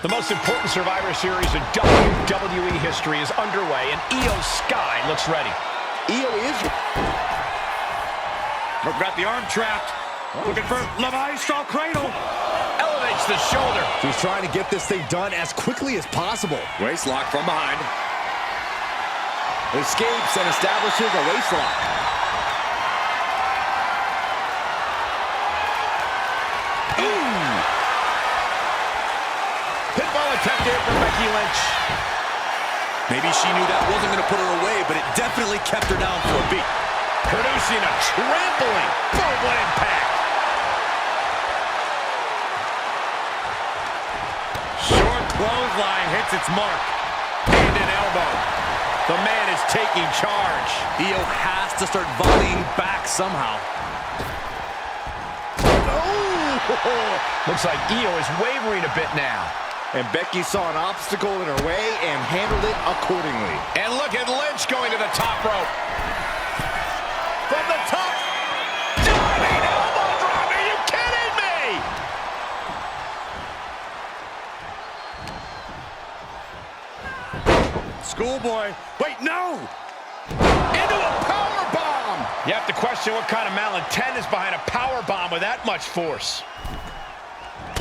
The most important Survivor Series in WWE history is underway, and Io Sky looks ready. Io is... Got the arm trapped. Looking for the Maestro Cradle. Elevates the shoulder. She's trying to get this thing done as quickly as possible. Waist lock from behind. Escapes and establishes a waist lock. Pinball attempt here from Becky Lynch. Maybe she knew that wasn't going to put her away, but it definitely kept her down for a beat. Producing a trampling. Boom, what impact. Short clothesline hits its mark. And an elbow. The man is taking charge. Io has to start volleying back somehow. Oh! Looks like Io is wavering a bit now. And Becky saw an obstacle in her way and handled it accordingly. And look at Lynch going to the top rope. From the top. Diving elbow drop. Are you kidding me? Schoolboy. Wait, no! Into a power bomb. You have to question what kind of malintent is behind a power bomb with that much force.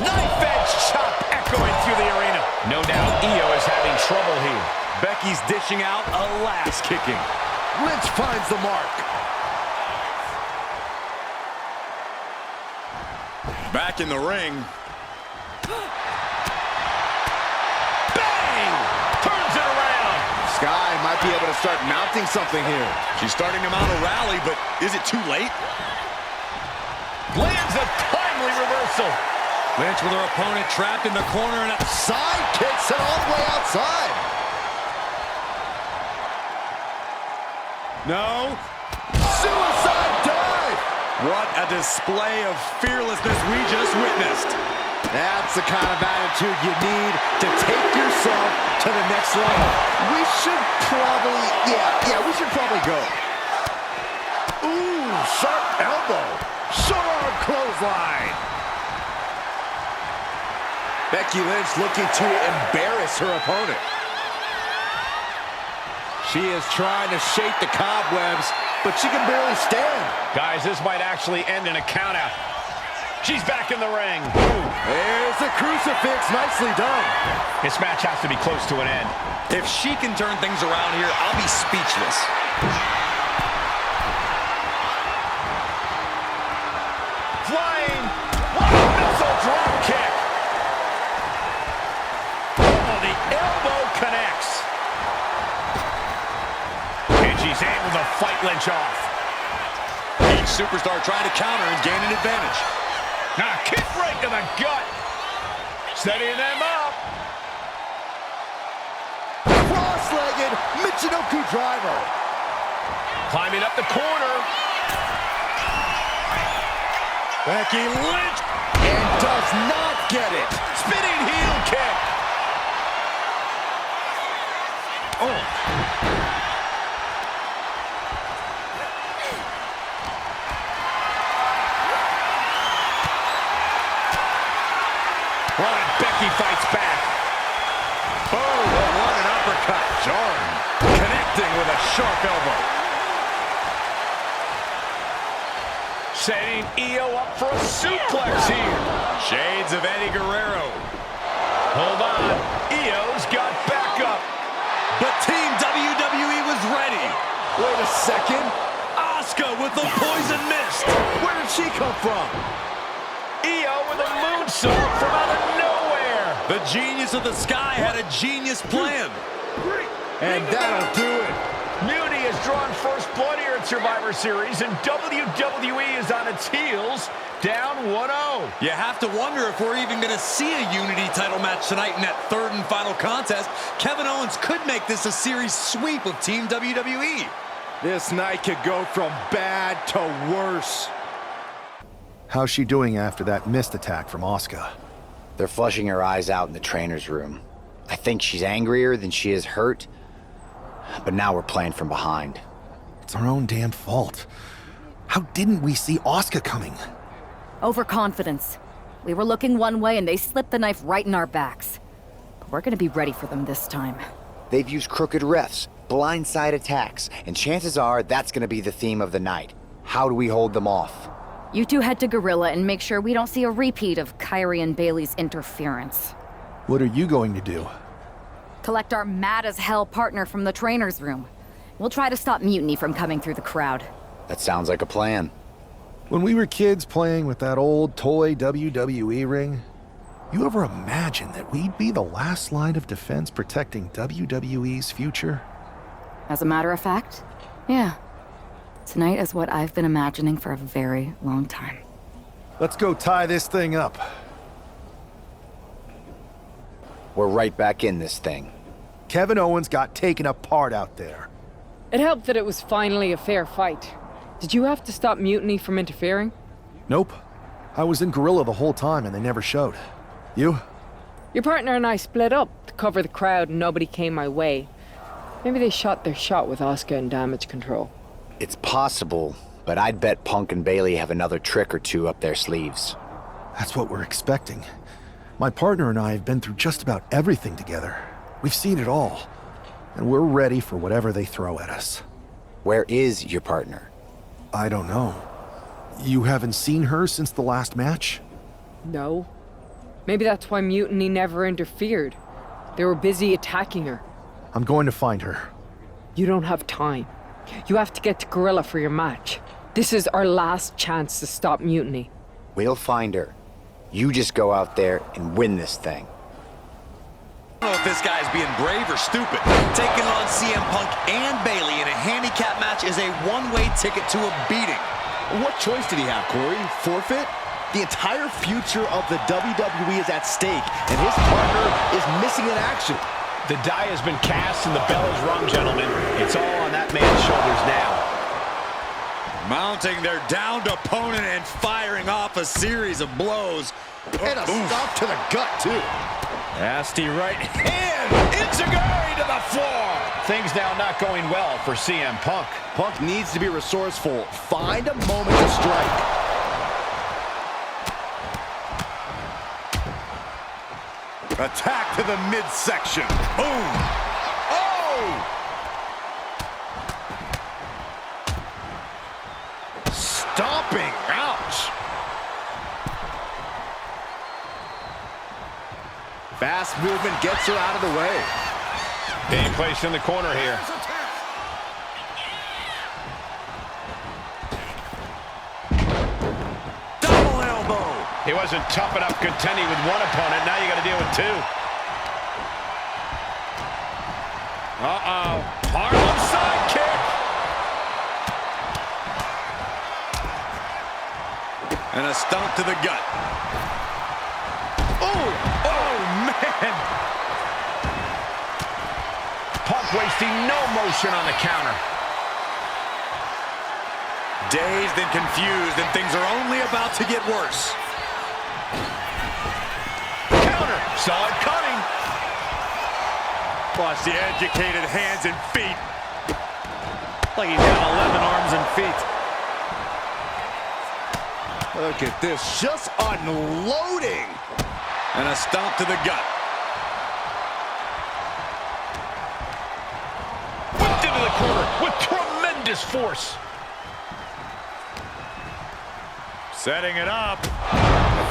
Knife edge chop echoing through the arena. No doubt Io is having trouble here. Becky's dishing out a last kicking. Lynch finds the mark. Back in the ring. Bang! Turns it around. Sky might be able to start mounting something here. She's starting to mount a rally, but is it too late? Lands a timely reversal. Lynch with her opponent trapped in the corner and a Side kicks it all the way outside. no. Suicide dive. What a display of fearlessness we just witnessed. That's the kind of attitude you need to take yourself to the next level. We should probably, we should probably go. Ooh, sharp elbow. Short arm clothesline. Becky Lynch looking to embarrass her opponent. She is trying to shake the cobwebs, but she can barely stand. Guys, this might actually end in a countout. She's back in the ring. There's the crucifix. Nicely done. This match has to be close to an end. If she can turn things around here, I'll be speechless. Flying. What a missile drop kick. Oh, the elbow connects. And she's able to fight Lynch off. Each superstar trying to counter and gain an advantage. Now, kick right to the gut. Setting them up. Cross-legged Michinoku driver. Climbing up the corner. Becky Lynch. And does not get it. Spinning heel kick. Oh. Well, and Becky fights back. Oh, what an uppercut. Jarring. Connecting with a sharp elbow. Setting Io up for a suplex here. Shades of Eddie Guerrero. Hold on. Io's got backup. But Team WWE was ready. Wait a second. Asuka with the poison mist. Where did she come from? Io with a moonsault from out of nowhere. The genius of the Sky had a genius plan. And that'll do it. Muni has drawn first blood here at Survivor Series, and WWE is on its heels, down 1-0. You have to wonder if we're even going to see a Unity title match tonight in that third and final contest. Kevin Owens could make this a series sweep of Team WWE. This night could go from bad to worse. How's she doing after that missed attack from Asuka? They're flushing her eyes out in the trainer's room. I think she's angrier than she is hurt, but now we're playing from behind. It's our own damn fault. How didn't we see Asuka coming? Overconfidence. We were looking one way and they slipped the knife right in our backs. We're gonna be ready for them this time. They've used crooked refs, blindside attacks, and chances are that's gonna be the theme of the night. How do we hold them off? You two head to Gorilla and make sure we don't see a repeat of Kyrie and Bailey's interference. What are you going to do? Collect our mad-as-hell partner from the trainer's room. We'll try to stop Mutiny from coming through the crowd. That sounds like a plan. When we were kids playing with that old toy WWE ring, you ever imagine that we'd be the last line of defense protecting WWE's future? As a matter of fact, yeah. Tonight is what I've been imagining for a very long time. Let's go tie this thing up. We're right back in this thing. Kevin Owens got taken apart out there. It helped that it was finally a fair fight. Did you have to stop Mutiny from interfering? Nope. I was in Gorilla the whole time and they never showed. You? Your partner and I split up to cover the crowd and nobody came my way. Maybe they shot their shot with Asuka and damage control. It's possible, but I'd bet Punk and Bailey have another trick or two up their sleeves. That's what we're expecting. My partner and I have been through just about everything together. We've seen it all. And we're ready for whatever they throw at us. Where is your partner? I don't know. You haven't seen her since the last match? No. Maybe that's why Mutiny never interfered. They were busy attacking her. I'm going to find her. You don't have time. You have to get to Gorilla for your match. This is our last chance to stop Mutiny. We'll find her. You just go out there and win this thing. I don't know if this guy's being brave or stupid. Taking on CM Punk and Bailey in a handicap match is a one-way ticket to a beating. What choice did he have, Corey? Forfeit? The entire future of the WWE is at stake, and his partner is missing in action. The die has been cast and the bell is rung, gentlemen. It's all on that man's shoulders now. Mounting their downed opponent and firing off a series of blows. And a stop to the gut, too. Nasty right hand. Enziguri to the floor. Things now not going well for CM Punk. Punk needs to be resourceful. Find a moment to strike. Attack to the midsection. Boom. Oh! Stomping. Ouch. Fast movement gets her out of the way. Being placed in the corner here. Double elbow. He wasn't tough enough contending with one opponent. Now you got to deal with two. Uh-oh. Harlem sidekick. And a stomp to the gut. Oh, man. Punk wasting no motion on the counter. Dazed and confused, and things are only about to get worse. Counter. Saw it coming. Watch the educated hands and feet. Like he's got 11 arms and feet. Look at this, just unloading. And a stomp to the gut. Whipped into the corner with tremendous force. Setting it up.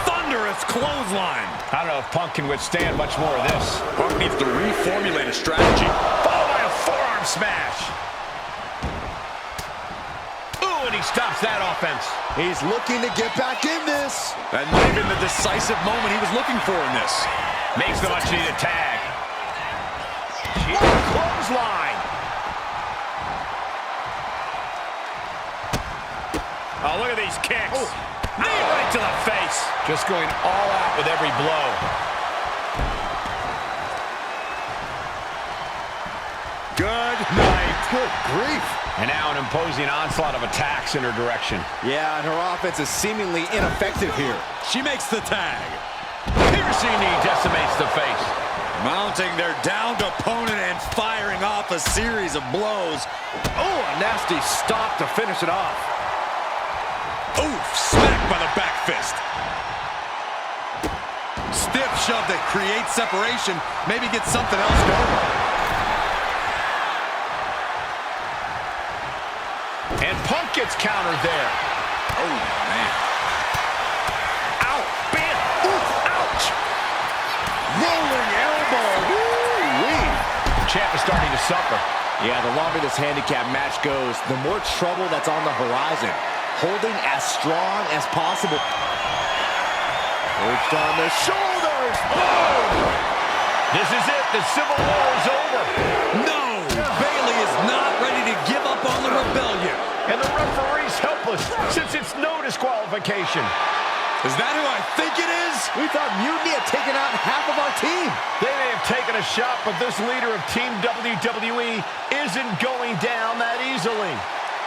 Thunderous clothesline. I don't know if Punk can withstand much more of this. Punk needs to reformulate a strategy. Followed by a forearm smash. Ooh, and he stops that offense. He's looking to get back in this. That might have been the decisive moment he was looking for in this. Makes the much-needed tag. Clothesline. Oh, look at these kicks. Oh. Knee right to the face. Just going all out with every blow. Good night. Good grief. And now an imposing onslaught of attacks in her direction. Yeah, and her offense is seemingly ineffective here. She makes the tag. Piercing knee decimates the face. Mounting their downed opponent and firing off a series of blows. Oh, a nasty stop to finish it off. Oof, smacked by the back fist. Stiff shove that creates separation. Maybe get something else going. And Punk gets countered there. Oh, man. Ow, bam, oof, ouch. Rolling elbow. Woo-wee. Champ is starting to suffer. Yeah, the longer this handicap match goes, the more trouble that's on the horizon. Holding as strong as possible. Perched on the shoulders. Boom! This is it. The Civil War is over. No! Bayley is not ready to give up on the rebellion. And the referee's helpless since it's no disqualification. Is that who I think it is? We thought Mutiny had taken out half of our team. They may have taken a shot, but this leader of Team WWE isn't going down that easily.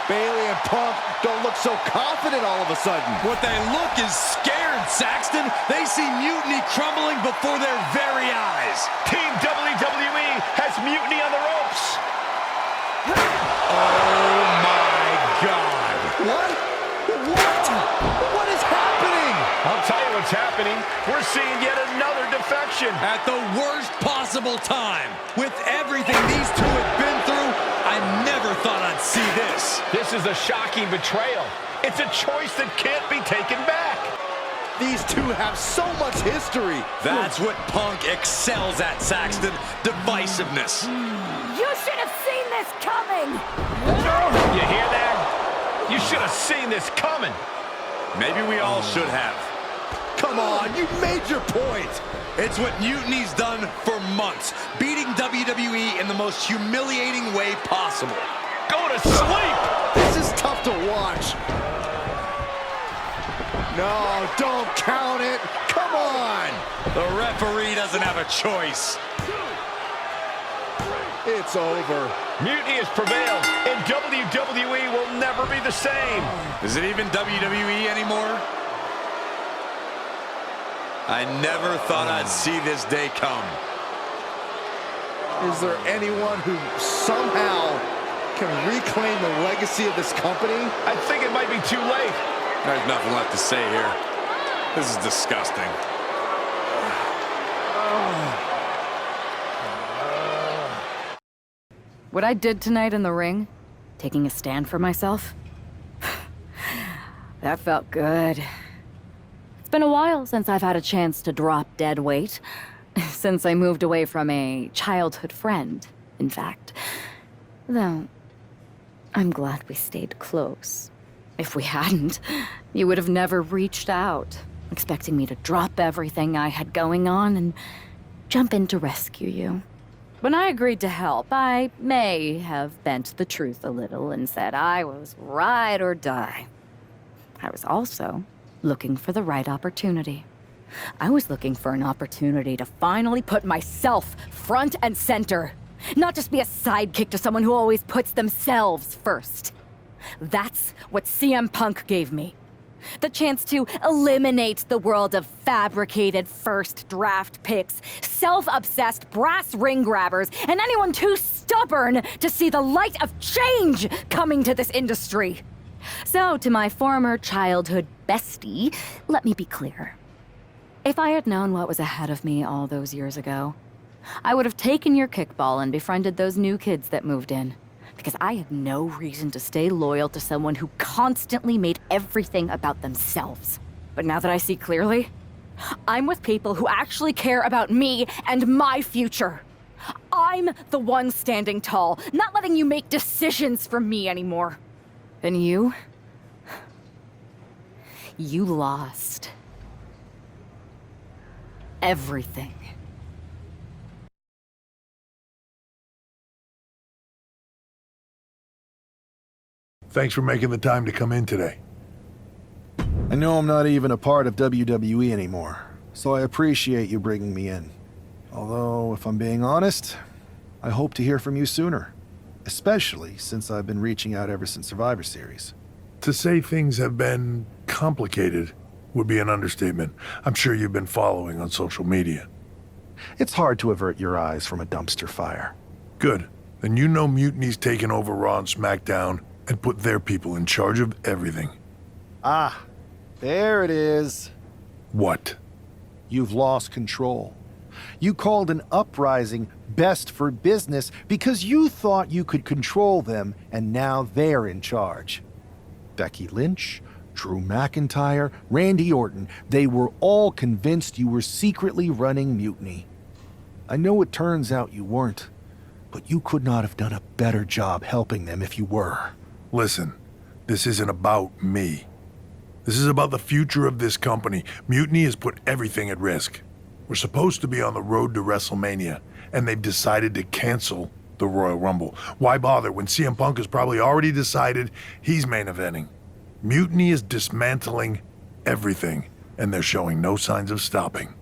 Bayley and Punk don't look so confident all of a sudden. What they look is scared, Saxton. They see Mutiny crumbling before their very eyes. Team WWE has Mutiny on the ropes. Oh, my God. What? What is happening? I'll tell you what's happening. We're seeing yet another defection. At the worst possible time. With everything these two have been through, I never thought I'd see this. This is a shocking betrayal. It's a choice that can't be taken back. These two have so much history. That's what Punk excels at, Saxton. Divisiveness. You should have seen this coming! You hear that? You should have seen this coming. Maybe we all should have. Come on, you made your point. It's what Mutiny's done for months, beating WWE in the most humiliating way possible. Go to sleep. This is tough to watch. No, don't count it. Come on. The referee doesn't have a choice. It's over. Mutiny has prevailed, and WWE will never be the same. Is it even WWE anymore? I never thought I'd see this day come. Is there anyone who somehow can reclaim the legacy of this company? I think it might be too late. There's nothing left to say here. This is disgusting. What I did tonight in the ring, taking a stand for myself, that felt good. It's been a while since I've had a chance to drop dead weight. Since I moved away from a childhood friend, in fact. Though, I'm glad we stayed close. If we hadn't, you would have never reached out, expecting me to drop everything I had going on and jump in to rescue you. When I agreed to help, I may have bent the truth a little and said I was ride or die. I was also looking for the right opportunity. I was looking for an opportunity to finally put myself front and center. Not just be a sidekick to someone who always puts themselves first. That's what CM Punk gave me. The chance to eliminate the world of fabricated first draft picks, self-obsessed brass ring grabbers, and anyone too stubborn to see the light of change coming to this industry. So, to my former childhood bestie, let me be clear. If I had known what was ahead of me all those years ago, I would have taken your kickball and befriended those new kids that moved in. Because I had no reason to stay loyal to someone who constantly made everything about themselves. But now that I see clearly, I'm with people who actually care about me and my future. I'm the one standing tall, not letting you make decisions for me anymore. And you lost everything. Thanks for making the time to come in today. I know I'm not even a part of WWE anymore, so I appreciate you bringing me in. Although, if I'm being honest, I hope to hear from you sooner. Especially since I've been reaching out ever since Survivor Series. To say things have been complicated would be an understatement. I'm sure you've been following on social media. It's hard to avert your eyes from a dumpster fire. Good. Then you know Mutiny's taken over Raw and SmackDown and put their people in charge of everything. Ah, there it is. What? you've lost control. You called an uprising best for business because you thought you could control them, and now they're in charge. Becky Lynch, Drew McIntyre, Randy Orton, they were all convinced you were secretly running Mutiny. I know it turns out you weren't, but you could not have done a better job helping them if you were. Listen, this isn't about me. This is about the future of this company. Mutiny has put everything at risk. We're supposed to be on the road to WrestleMania, and they've decided to cancel the Royal Rumble. Why bother when CM Punk has probably already decided he's main eventing? Mutiny is dismantling everything, and they're showing no signs of stopping.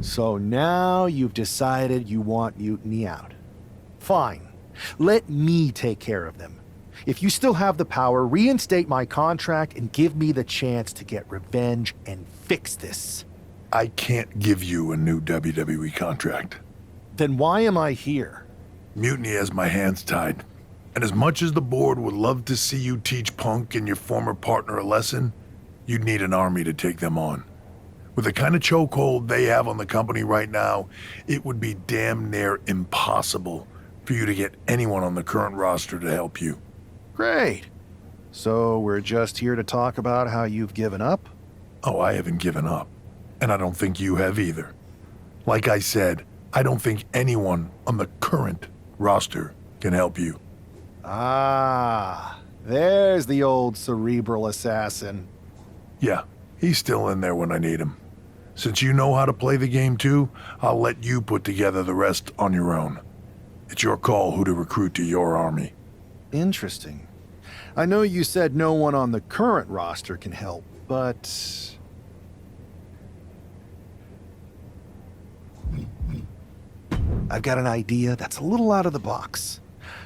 So now you've decided you want Mutiny out. Fine. Let me take care of them. If you still have the power, reinstate my contract and give me the chance to get revenge and fix this. I can't give you a new WWE contract. Then why am I here? Mutiny has my hands tied. And as much as the board would love to see you teach Punk and your former partner a lesson, you'd need an army to take them on. With the kind of chokehold they have on the company right now, it would be damn near impossible for you to get anyone on the current roster to help you. Great. So we're just here to talk about how you've given up? Oh, I haven't given up. And I don't think you have either. Like I said, I don't think anyone on the current roster can help you. Ah, there's the old cerebral assassin. Yeah, he's still in there when I need him. Since you know how to play the game too, I'll let you put together the rest on your own. It's your call who to recruit to your army. Interesting. I know you said no one on the current roster can help, but... I've got an idea that's a little out of the box.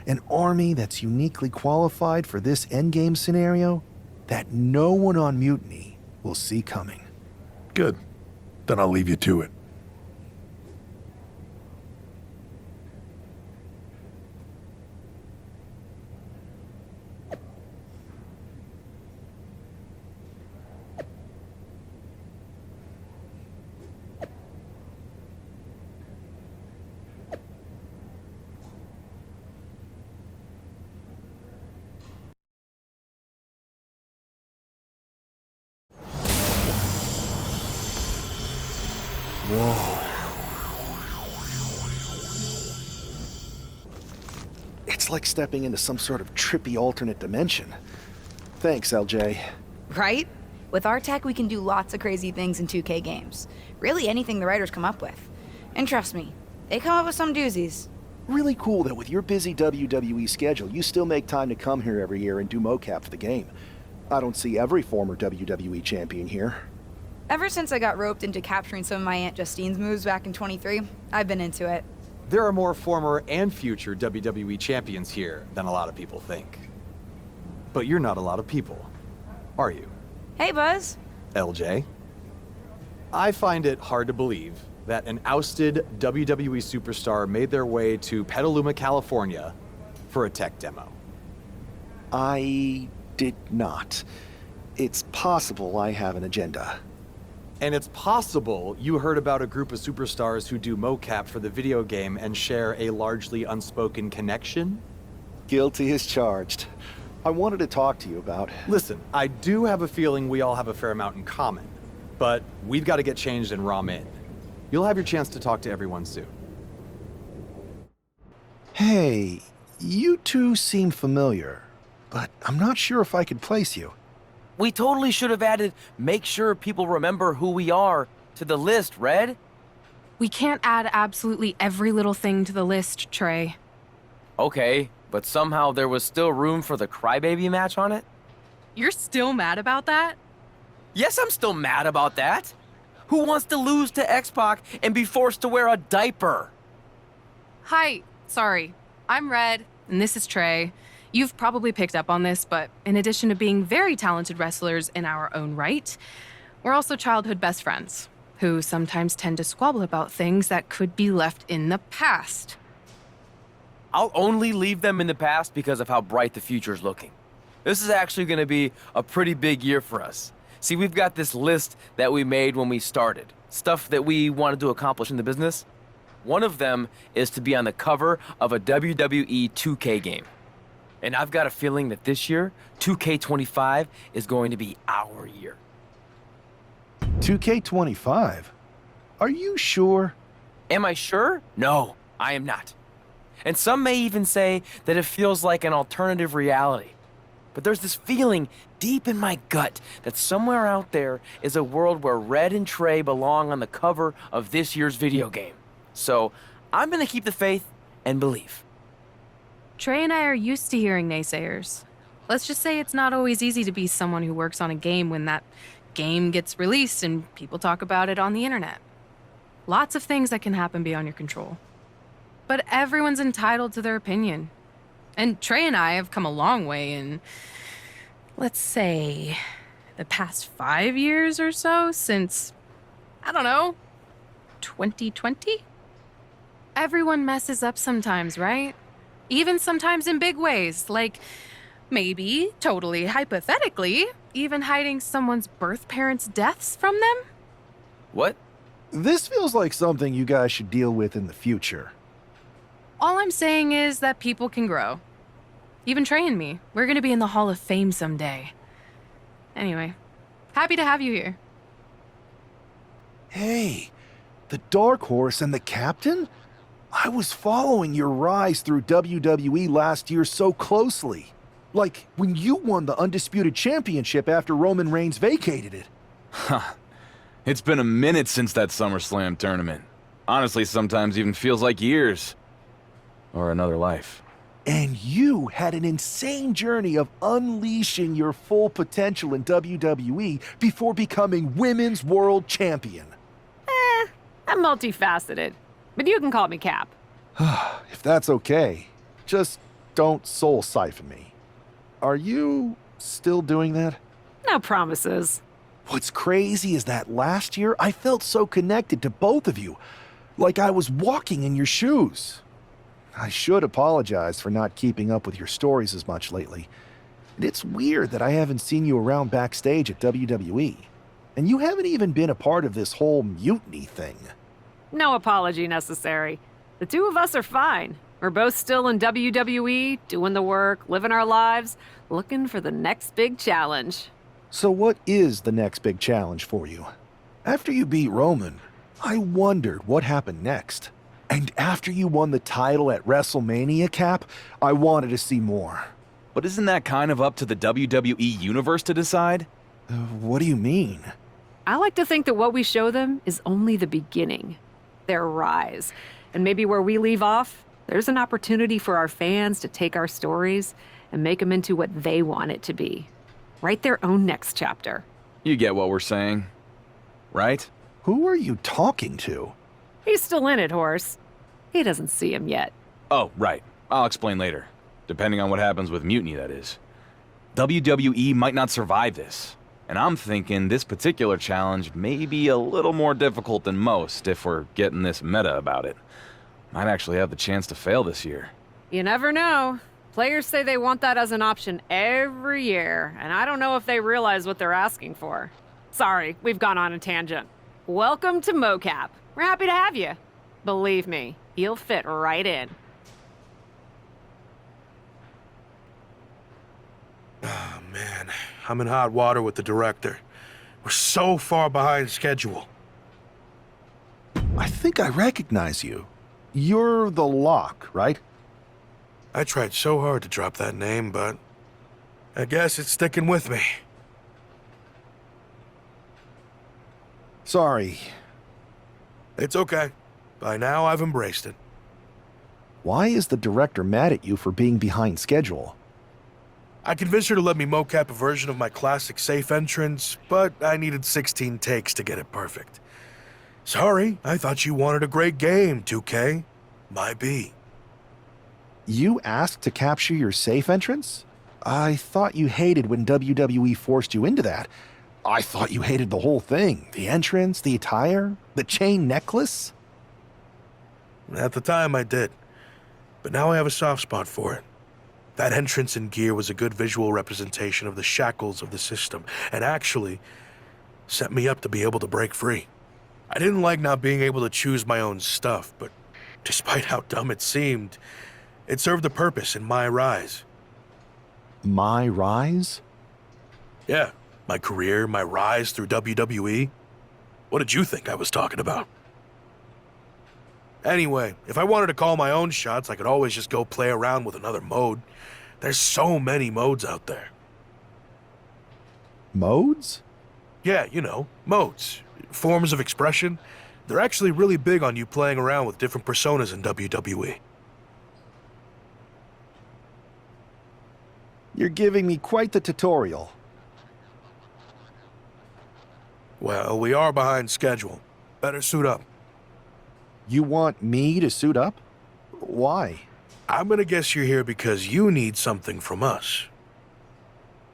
An army that's uniquely qualified for this endgame scenario that no one on Mutiny will see coming. Good. Then I'll leave you to it. It's like stepping into some sort of trippy alternate dimension. Thanks, LJ. Right? With our tech, we can do lots of crazy things in 2K games. Really anything the writers come up with. And trust me, they come up with some doozies. Really cool that with your busy WWE schedule, you still make time to come here every year and do mocap for the game. I don't see every former WWE champion here. Ever since I got roped into capturing some of my Aunt Justine's moves back in 23, I've been into it. There are more former and future WWE champions here than a lot of people think. But you're not a lot of people, are you? Hey, Buzz. LJ? I find it hard to believe that an ousted WWE superstar made their way to Petaluma, California for a tech demo. I did not. It's possible I have an agenda. And it's possible you heard about a group of superstars who do mocap for the video game and share a largely unspoken connection? Guilty as charged. I wanted to talk to you about... Listen, I do have a feeling we all have a fair amount in common, but we've got to get changed and ROM in. You'll have your chance to talk to everyone soon. Hey, you two seem familiar, but I'm not sure if I could place you. We totally should have added make sure people remember who we are to the list, Red. We can't add absolutely every little thing to the list, Trey. Okay, but somehow there was still room for the Crybaby match on it? You're still mad about that? Yes, I'm still mad about that. Who wants to lose to X-Pac and be forced to wear a diaper? Hi, sorry. I'm Red, and this is Trey. You've probably picked up on this, but in addition to being very talented wrestlers in our own right, we're also childhood best friends, who sometimes tend to squabble about things that could be left in the past. I'll only leave them in the past because of how bright the future's looking. This is actually going to be a pretty big year for us. See, we've got this list that we made when we started. stuff that we wanted to accomplish in the business. One of them is to be on the cover of a WWE 2K game. And I've got a feeling that this year, 2K25 is going to be our year. 2K25? Are you sure? Am I sure? No, I am not. And some may even say that it feels like an alternative reality. But there's this feeling deep in my gut that somewhere out there is a world where Red and Trey belong on the cover of this year's video game. So I'm gonna keep the faith and believe. Trey and I are used to hearing naysayers. Let's just say it's not always easy to be someone who works on a game when that game gets released and people talk about it on the internet. Lots of things that can happen beyond your control. But everyone's entitled to their opinion. And Trey and I have come a long way in, let's say, the past 5 years or so since, I don't know, 2020? Everyone messes up sometimes, right? Even sometimes in big ways, like maybe, totally hypothetically, even hiding someone's birth parents' deaths from them? What? This feels like something you guys should deal with in the future. All I'm saying is that people can grow. Even Trey and me. We're gonna be in the Hall of Fame someday. Anyway, happy to have you here. Hey, the Dark Horse and the Captain? I was following your rise through WWE last year so closely. Like when you won the Undisputed Championship after Roman Reigns vacated it. Huh. It's been a minute since that SummerSlam tournament. Honestly, sometimes even feels like years. Or another life. And you had an insane journey of unleashing your full potential in WWE before becoming Women's World Champion. I'm multifaceted, but you can call me Cap. If that's okay, just don't soul siphon me. Are you still doing that? No promises. What's crazy is that last year I felt so connected to both of you, like I was walking in your shoes. I should apologize for not keeping up with your stories as much lately. And it's weird that I haven't seen you around backstage at WWE. And you haven't even been a part of this whole mutiny thing. No apology necessary. The two of us are fine. We're both still in WWE, doing the work, living our lives, looking for the next big challenge. So what is the next big challenge for you? After you beat Roman, I wondered what happened next. And after you won the title at WrestleMania, Cap, I wanted to see more. But isn't that kind of up to the WWE Universe to decide? What do you mean? I like to think that what we show them is only the beginning. Their rise. And maybe where we leave off, there's an opportunity for our fans to take our stories and make them into what they want it to be. Write their own next chapter. You get what we're saying, right? Who are you talking to? He's still in it, Horse. He doesn't see him yet. Oh, right. I'll explain later. Depending on what happens with Mutiny, that is. WWE might not survive this. And I'm thinking this particular challenge may be a little more difficult than most if we're getting this meta about it. Might actually have the chance to fail this year. You never know. Players say they want that as an option every year, and I don't know if they realize what they're asking for. Sorry, we've gone on a tangent. Welcome to MoCap. We're happy to have you. Believe me, you'll fit right in. Oh, man. I'm in hot water with the director. We're so far behind schedule. I think I recognize you. You're the Lock, right? I tried so hard to drop that name, but I guess it's sticking with me. Sorry. It's okay. By now, I've embraced it. Why is the director mad at you for being behind schedule? I convinced her to let me mocap a version of my classic safe entrance, but I needed 16 takes to get it perfect. Sorry, I thought you wanted a great game, 2K. My B. You asked to capture your safe entrance? I thought you hated when WWE forced you into that. I thought you hated the whole thing. The entrance, the attire, the chain necklace. At the time, I did. But now I have a soft spot for it. That entrance and gear was a good visual representation of the shackles of the system, and actually set me up to be able to break free. I didn't like not being able to choose my own stuff, but despite how dumb it seemed, it served a purpose in MyRise. MyRise? Yeah, my career, my rise through WWE. What did you think I was talking about? Anyway, if I wanted to call my own shots, I could always just go play around with another mode. There's so many modes out there. Modes? Yeah, you know, modes. Forms of expression. They're actually really big on you playing around with different personas in WWE. You're giving me quite the tutorial. Well, we are behind schedule. Better suit up. You want me to suit up? Why? I'm gonna guess you're here because you need something from us.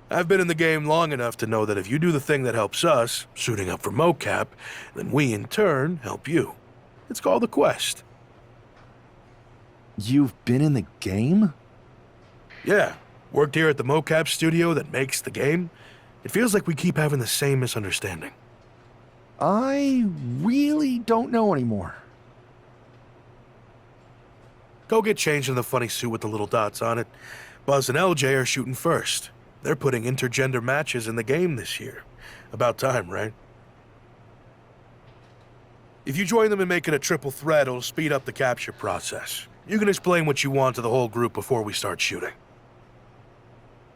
I've been in the game long enough to know that if you do the thing that helps us, suiting up for mocap, then we in turn help you. It's called a quest. You've been in the game? Yeah, worked here at the mocap studio that makes the game. It feels like we keep having the same misunderstanding. I really don't know anymore. Go get changed in the funny suit with the little dots on it. Buzz and LJ are shooting first. They're putting intergender matches in the game this year. About time, right? If you join them in making a triple threat, it'll speed up the capture process. You can explain what you want to the whole group before we start shooting.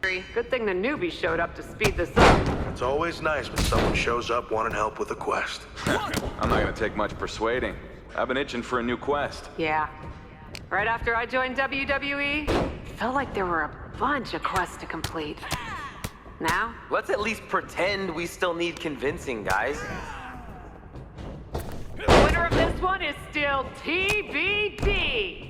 Good thing the newbie showed up to speed this up. It's always nice when someone shows up wanting help with a quest. I'm not gonna take much persuading. I've been itching for a new quest. Yeah. Right after I joined WWE, it felt like there were a bunch of quests to complete. Now? Let's at least pretend we still need convincing, guys. The winner of this one is still TBD.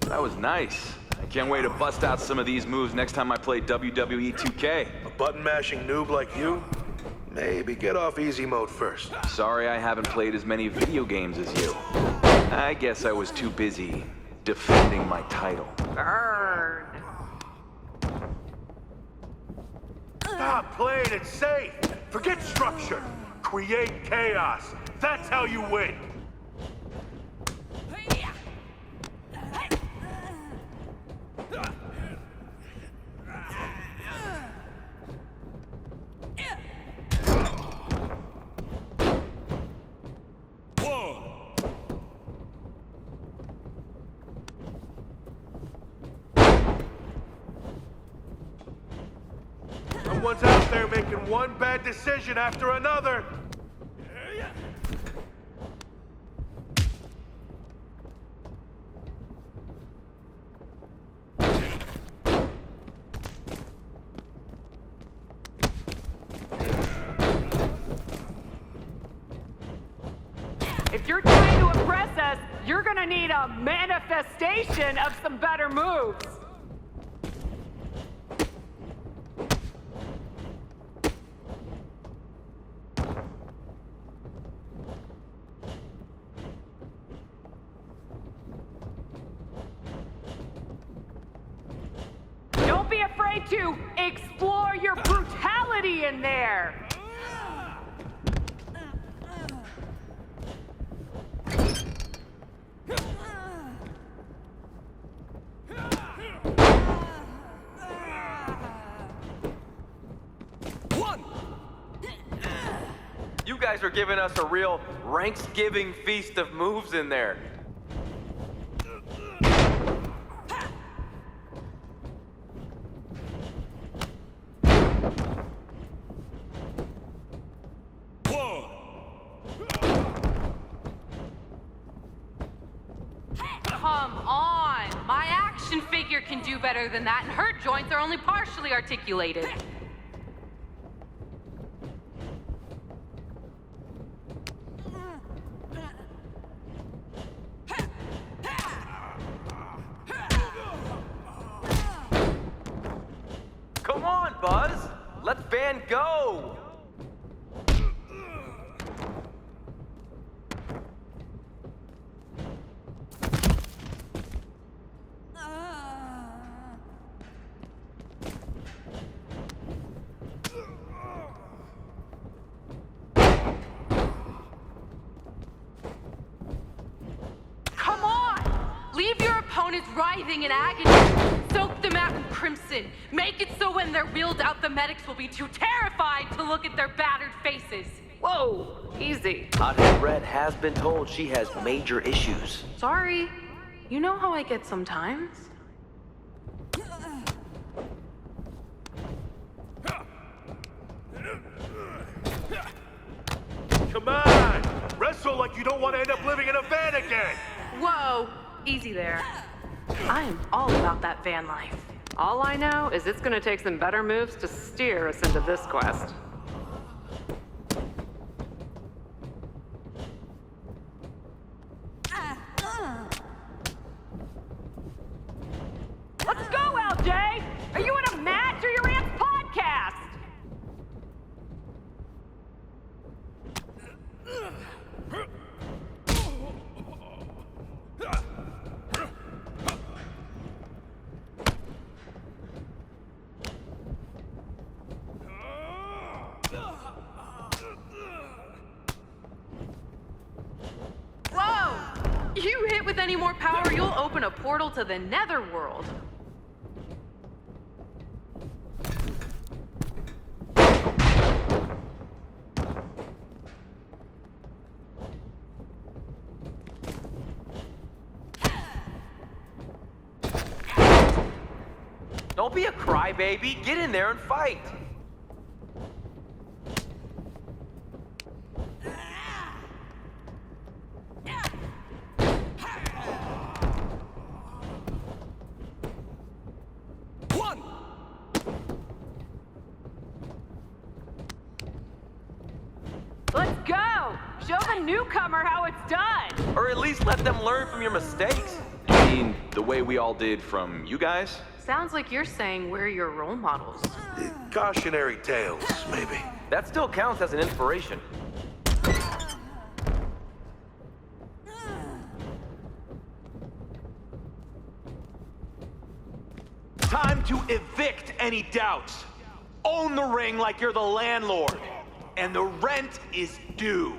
That was nice. I can't wait to bust out some of these moves next time I play WWE 2K. A button-mashing noob like you? Maybe get off easy mode first. Sorry I haven't played as many video games as you. I guess I was too busy defending my title. Burn. Stop playing it safe. Forget structure. Create chaos. That's how you win. Someone's out there making one bad decision after another. If you're trying to impress us, you're gonna need a manifestation of some better moves. Don't be afraid to explore your brutality in there. You guys are giving us a real Ranksgiving feast of moves in there. Come on! My action figure can do better than that, and her joints are only partially articulated. Everyone is writhing in agony. Soak the mat in crimson. Make it so when they're wheeled out, the medics will be too terrified to look at their battered faces. Whoa, easy. Hothead Red has been told she has major issues. Sorry. You know how I get sometimes. Come on! Wrestle like you don't want to end up living in a van again! Whoa, easy there. I am all about that van life. All I know is it's gonna take some better moves to steer us into this quest. Let's go, LJ! Are you in a match or your aunt's podcast? Whoa! You hit with any more power, you'll open a portal to the netherworld. Don't be a crybaby. Get in there and fight. Let's go! Show the newcomer how it's done! Or at least let them learn from your mistakes. You mean the way we all did from you guys? Sounds like you're saying we're your role models. Cautionary tales, maybe. That still counts as an inspiration. Time to evict any doubts. Own the ring like you're the landlord. And the rent is due.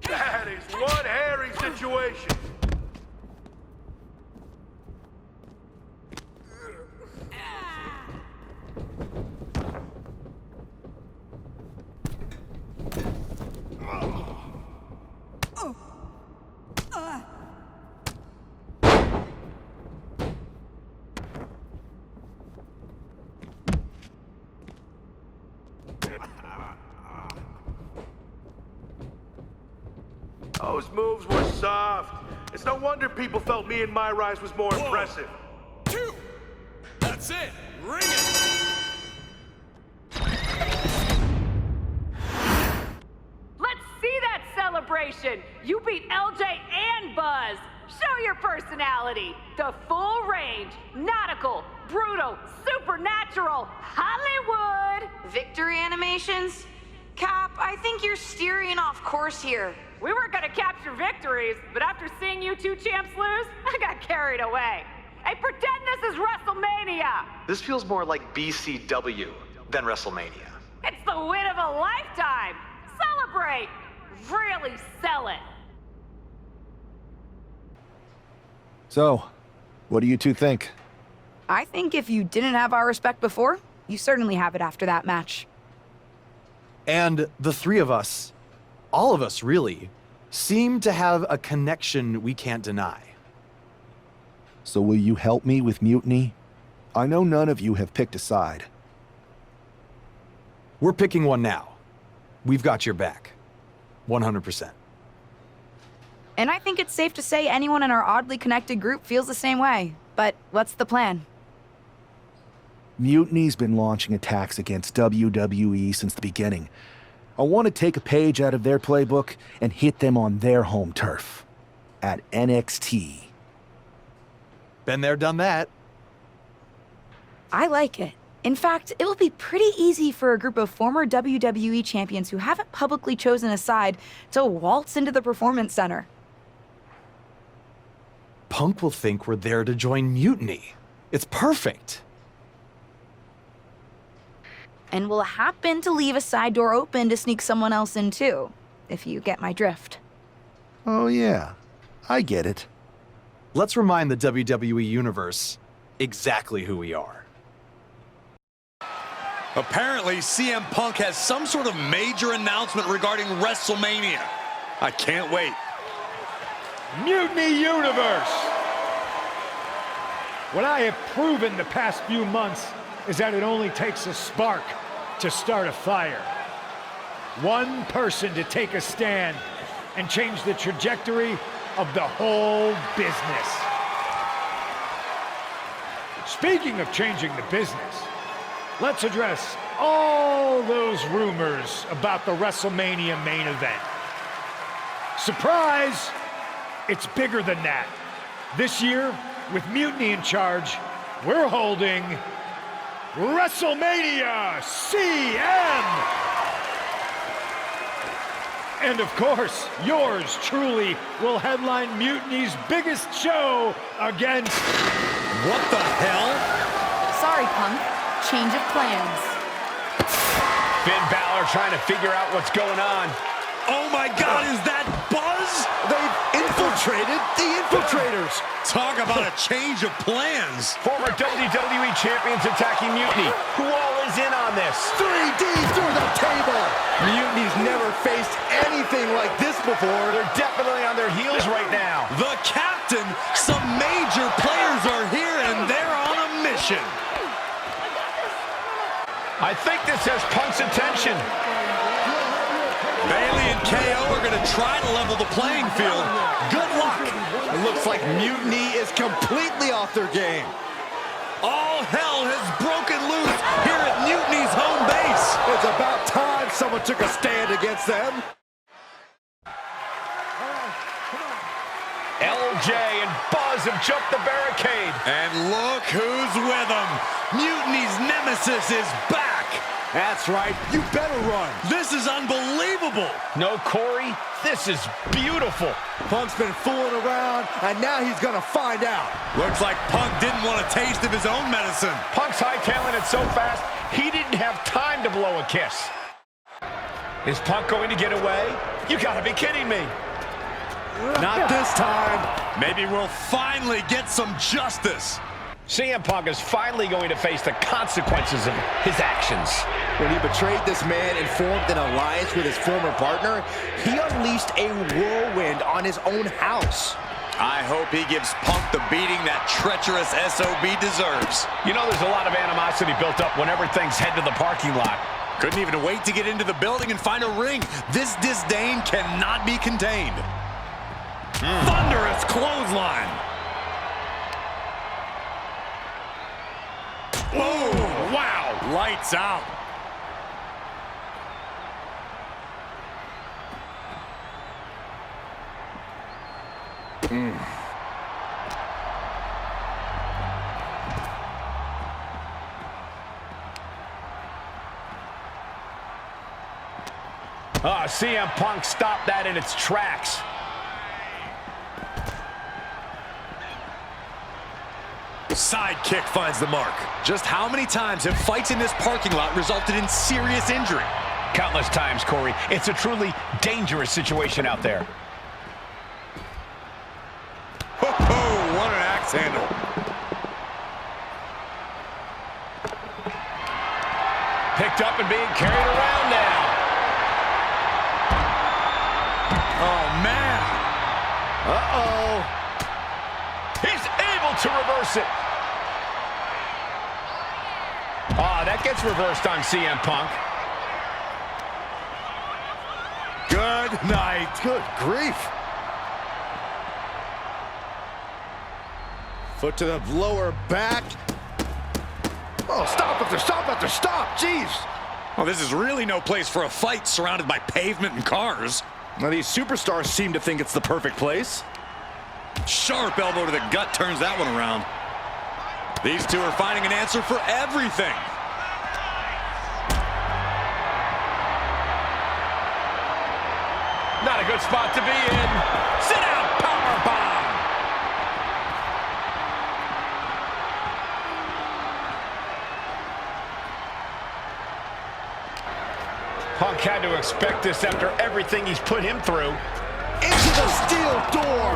That is one hairy situation. Those moves were soft. It's no wonder people felt me and MyRise was more impressive. 2. That's it. Ring it. Let's see that celebration! You beat LJ and Buzz! Show your personality! The full range, nautical, brutal, supernatural, Hollywood! Victory animations? Cap, I think you're steering off course here. We were gonna capture victories, but after seeing you two champs lose, I got carried away. Hey, pretend this is WrestleMania! This feels more like BCW than WrestleMania. It's the win of a lifetime! Celebrate! Really sell it! So, what do you two think? I think if you didn't have our respect before, you certainly have it after that match. And the three of us, all of us really, seem to have a connection we can't deny. So will you help me with Mutiny? I know none of you have picked a side. We're picking one now. We've got your back. 100%. And I think it's safe to say anyone in our oddly connected group feels the same way. But what's the plan? Mutiny's been launching attacks against WWE since the beginning. I want to take a page out of their playbook and hit them on their home turf. At NXT. Been there, done that. I like it. In fact, it will be pretty easy for a group of former WWE champions who haven't publicly chosen a side to waltz into the Performance Center. Punk will think we're there to join Mutiny. It's perfect. And we'll happen to leave a side door open to sneak someone else in too, if you get my drift. Oh, yeah. I get it. Let's remind the WWE Universe exactly who we are. Apparently, CM Punk has some sort of major announcement regarding WrestleMania. I can't wait. Mutiny Universe! What I have proven the past few months is that it only takes a spark to start a fire. One person to take a stand and change the trajectory of the whole business. Speaking of changing the business, let's address all those rumors about the WrestleMania main event. Surprise! It's bigger than that. This year, with Mutiny in charge, we're holding WrestleMania CM! And of course, yours truly will headline Mutiny's biggest show against... What the hell? Sorry, Punk. Change of plans. Finn Balor trying to figure out what's going on. Oh my God, is that Buzz? They've infiltrated the infiltrators. Talk about a change of plans. Former WWE champions attacking Mutiny. Who all is in on this? 3D through the table. Mutiny's never faced anything like this before. They're definitely on their heels right now. The captain, some major players are here and they're on a mission. I think this has Punk's attention. Bailey and KO are going to try to level the playing field. Good luck. It looks like Mutiny is completely off their game. All hell has broken loose here at Mutiny's home base. It's about time someone took a stand against them. LJ and Buzz have jumped the barricade. And look who's with them. Mutiny's nemesis is back. That's right. You better run. This is unbelievable. No, Corey, this is beautiful. Punk's been fooling around, and now he's going to find out. Looks like Punk didn't want a taste of his own medicine. Punk's hightailing it so fast, he didn't have time to blow a kiss. Is Punk going to get away? You gotta be kidding me. Not this time. Maybe we'll finally get some justice. CM Punk is finally going to face the consequences of his actions. When he betrayed this man and formed an alliance with his former partner, he unleashed a whirlwind on his own house. I hope he gives Punk the beating that treacherous SOB deserves. You know there's a lot of animosity built up whenever things head to the parking lot. Couldn't even wait to get into the building and find a ring. This disdain cannot be contained. Thunderous clothesline. Oh, wow. Lights out. CM Punk stopped that in its tracks. Side kick finds the mark. Just how many times have fights in this parking lot resulted in serious injury? Countless times, Corey. It's a truly dangerous situation out there. Oh, what an axe handle. Picked up and being carried around now. Oh, man. Uh-oh. He's able to reverse it. Oh, that gets reversed on CM Punk. Good night. Good grief. Foot to the lower back. Oh, stop after stop after stop. Jeez. Well, this is really no place for a fight surrounded by pavement and cars. Now, these superstars seem to think it's the perfect place. Sharp elbow to the gut turns that one around. These two are finding an answer for everything. Not a good spot to be in. Sit out, powerbomb. Punk had to expect this after everything he's put him through. Into the steel door.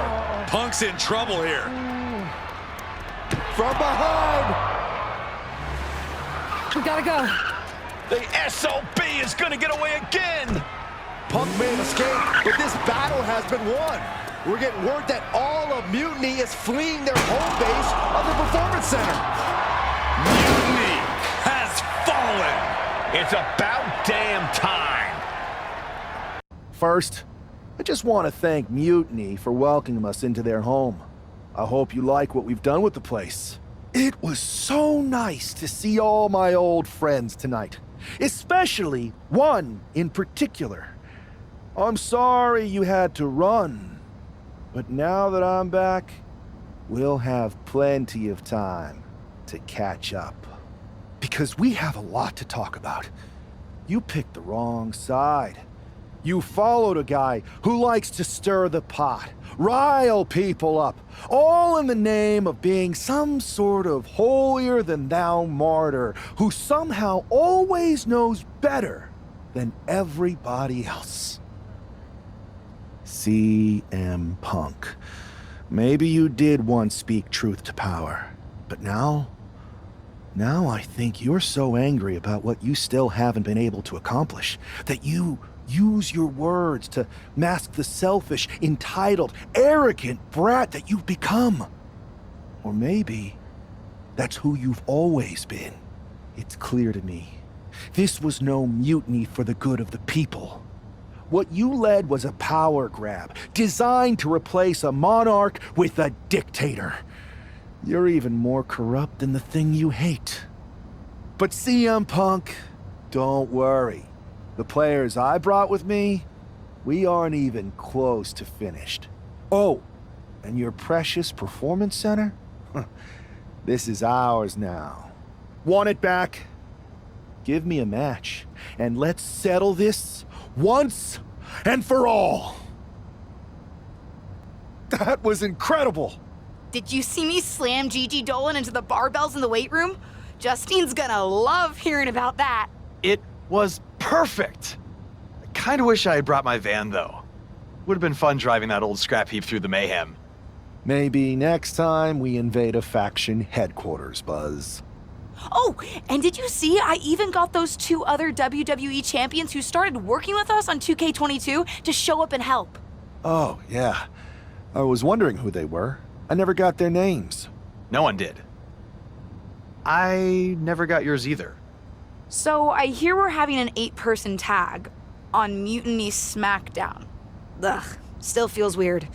Punk's in trouble here. From behind. We gotta go. The SOB is gonna get away again. Punk may have escaped, but this battle has been won. We're getting word that all of Mutiny is fleeing their home base of the Performance Center. Mutiny has fallen. It's about damn time. First, I just want to thank Mutiny for welcoming us into their home. I hope you like what we've done with the place. It was so nice to see all my old friends tonight, especially one in particular. I'm sorry you had to run, but now that I'm back, we'll have plenty of time to catch up. Because we have a lot to talk about. You picked the wrong side. You followed a guy who likes to stir the pot, rile people up, all in the name of being some sort of holier-than-thou martyr who somehow always knows better than everybody else. CM Punk. Maybe you did once speak truth to power, but now I think you're so angry about what you still haven't been able to accomplish that you use your words to mask the selfish, entitled, arrogant brat that you've become. Or maybe that's who you've always been. It's clear to me. This was no mutiny for the good of the people. What you led was a power grab, designed to replace a monarch with a dictator. You're even more corrupt than the thing you hate. But CM Punk, don't worry. The players I brought with me, we aren't even close to finished. Oh, and your precious Performance Center? This is ours now. Want it back? Give me a match, and let's settle this once and for all. That was incredible. Did you see me slam Gigi Dolan into the barbells in the weight room? Justine's gonna love hearing about that. It was perfect. I kind of wish I had brought my van, though. Would have been fun driving that old scrap heap through the mayhem. Maybe next time we invade a faction headquarters, Buzz. Oh, and did you see I even got those 2 other WWE champions who started working with us on 2K22 to show up and help? Oh, yeah. I was wondering who they were. I never got their names. No one did. I never got yours either. So I hear we're having an 8-person tag on Mutiny SmackDown. Ugh, still feels weird.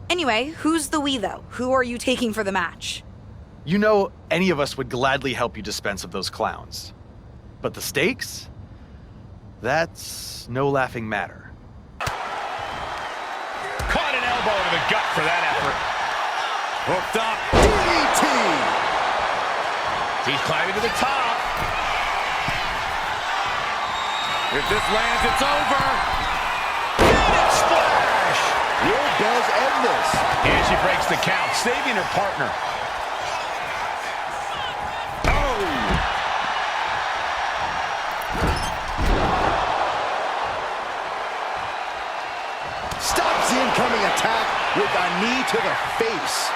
Anyway, who's the we, though? Who are you taking for the match? You know, any of us would gladly help you dispense of those clowns. But the stakes? That's no laughing matter. Caught an elbow to the gut for that effort. Hooked up. DDT! He's climbing to the top. If this lands, it's over. Phoenix splash! Will Buzz end this? And she breaks the count, saving her partner. Stops the incoming attack with a knee to the face.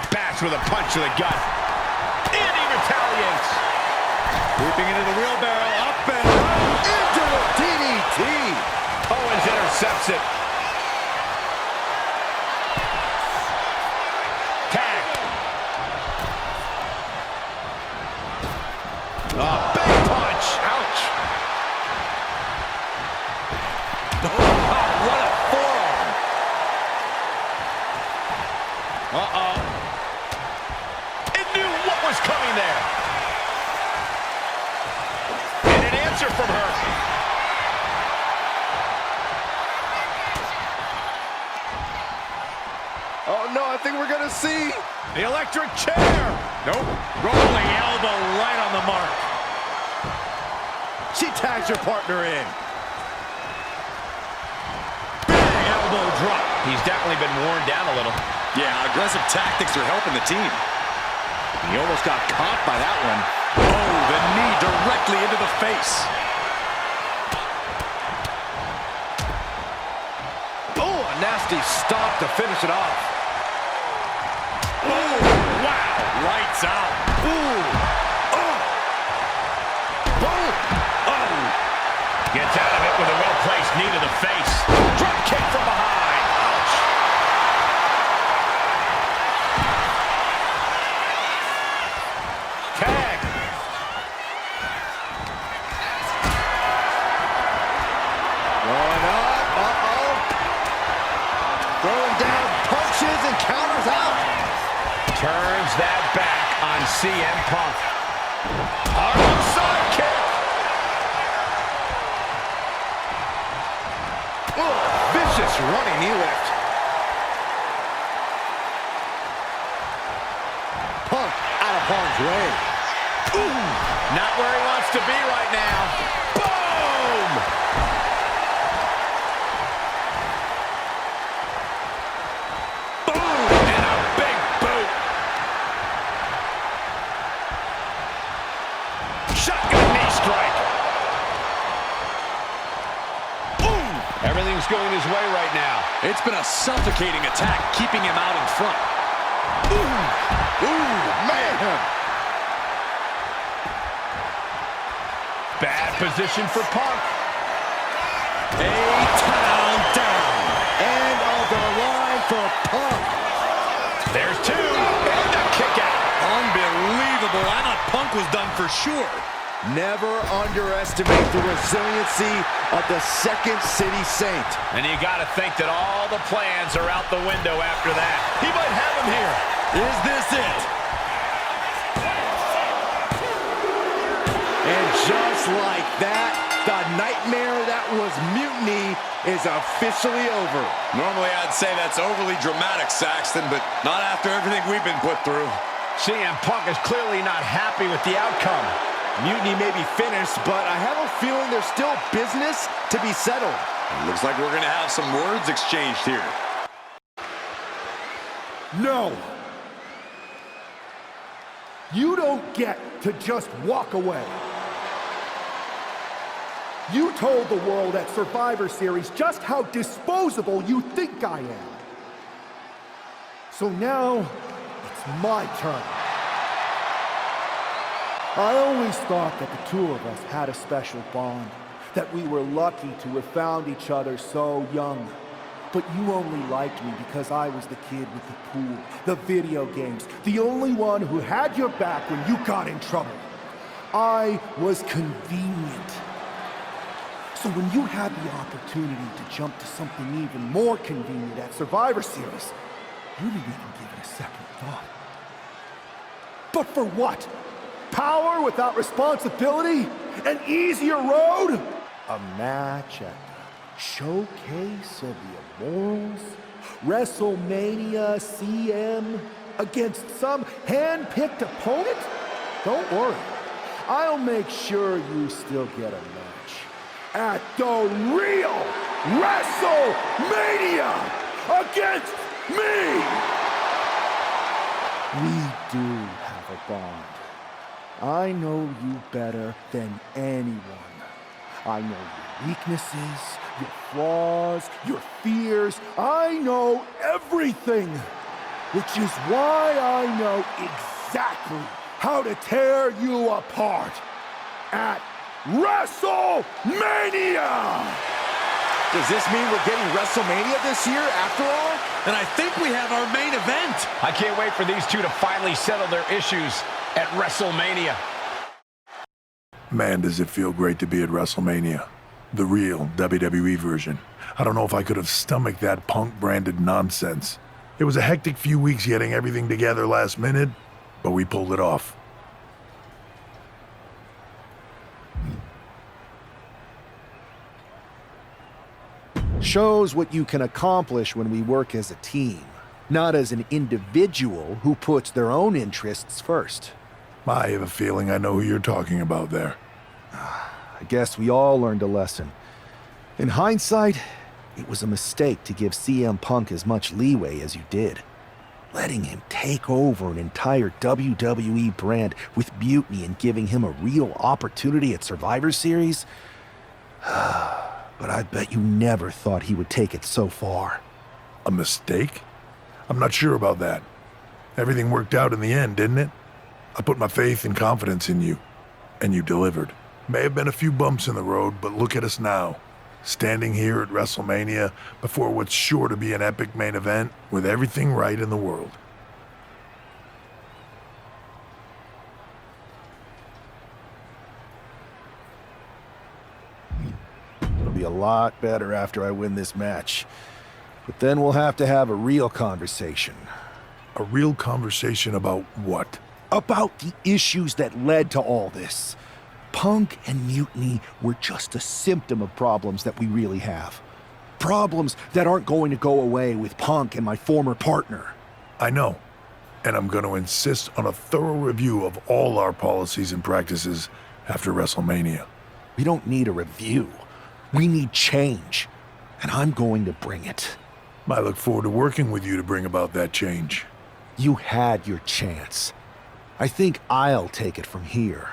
Bats with a punch to the gut. And he retaliates. Leaping into the wheelbarrow, up and into the DDT. Owens intercepts it. Tag. Oh, big punch. Ouch. Oh, what a forearm. Uh-oh. It knew what was coming there. And an answer from her. Oh no, I think we're gonna see the electric chair. Nope. Rolling elbow right on the mark. She tags her partner in. Big elbow drop. He's definitely been worn down a little. Yeah, aggressive tactics are helping the team. He almost got caught by that one. Oh, the knee directly into the face. Oh, a nasty stop to finish it off. Oh, wow. Lights out. Ooh. Oh. Boom. Oh. Gets out of it with a well-placed knee to the face. Drop kick from behind. Ouch. Tag. Going up. Uh-oh. Throwing down punches and counters out. Turns that back on CM Punk. Harlem side kick. Oh, vicious running knee lift. Punk out of harm's way. Ooh, not where he wants to be right now. Boom! Boom! And a big boot. Shotgun knee strike. Ooh! Everything's going his way right now. It's been a suffocating attack, keeping him out in front. Ooh! Ooh, man! Bad position for Punk. A town down. End of the line for Punk. There's two. And a kick out. Unbelievable. I thought Punk was done for sure. Never underestimate the resiliency of the Second City Saint. And you got to think that all the plans are out the window after that. He might have him here. Is this it? And just like that, the nightmare that was Mutiny is officially over. Normally I'd say that's overly dramatic, Saxton, but not after everything we've been put through. CM Punk is clearly not happy with the outcome. Mutiny may be finished, but I have a feeling there's still business to be settled. Looks like we're going to have some words exchanged here. No! You don't get to just walk away. You told the world at Survivor Series just how disposable you think I am. So now, it's my turn. I always thought that the two of us had a special bond, that we were lucky to have found each other so young. But you only liked me because I was the kid with the pool, the video games, the only one who had your back when you got in trouble. I was convenient. So when you had the opportunity to jump to something even more convenient at Survivor Series, you didn't even give it a second thought. But for what? Power without responsibility? An easier road? A match at the Showcase of the Immortals? WrestleMania CM against some hand-picked opponent? Don't worry. I'll make sure you still get a match at the real WrestleMania against me! We do have a bond. I know you better than anyone. I know your weaknesses, your flaws, your fears. I know everything, which is why I know exactly how to tear you apart at WrestleMania! Does this mean we're getting WrestleMania this year after all? And I think we have our main event. I can't wait for these two to finally settle their issues at WrestleMania. Man, does it feel great to be at WrestleMania. The real WWE version. I don't know if I could have stomached that Punk-branded nonsense. It was a hectic few weeks getting everything together last minute, but we pulled it off. Shows what you can accomplish when we work as a team, not as an individual who puts their own interests first. I have a feeling I know who you're talking about there. I guess we all learned a lesson. In hindsight, it was a mistake to give CM Punk as much leeway as you did. Letting him take over an entire WWE brand with Mutiny and giving him a real opportunity at Survivor Series? But I bet you never thought he would take it so far. A mistake? I'm not sure about that. Everything worked out in the end, didn't it? I put my faith and confidence in you, and you delivered. May have been a few bumps in the road, but look at us now. Standing here at WrestleMania before what's sure to be an epic main event with everything right in the world. It'll be a lot better after I win this match. But then we'll have to have a real conversation. A real conversation about what? About the issues that led to all this. Punk and Mutiny were just a symptom of problems that we really have. Problems that aren't going to go away with Punk and my former partner. I know. And I'm going to insist on a thorough review of all our policies and practices after WrestleMania. We don't need a review. We need change. And I'm going to bring it. I look forward to working with you to bring about that change. You had your chance. I think I'll take it from here.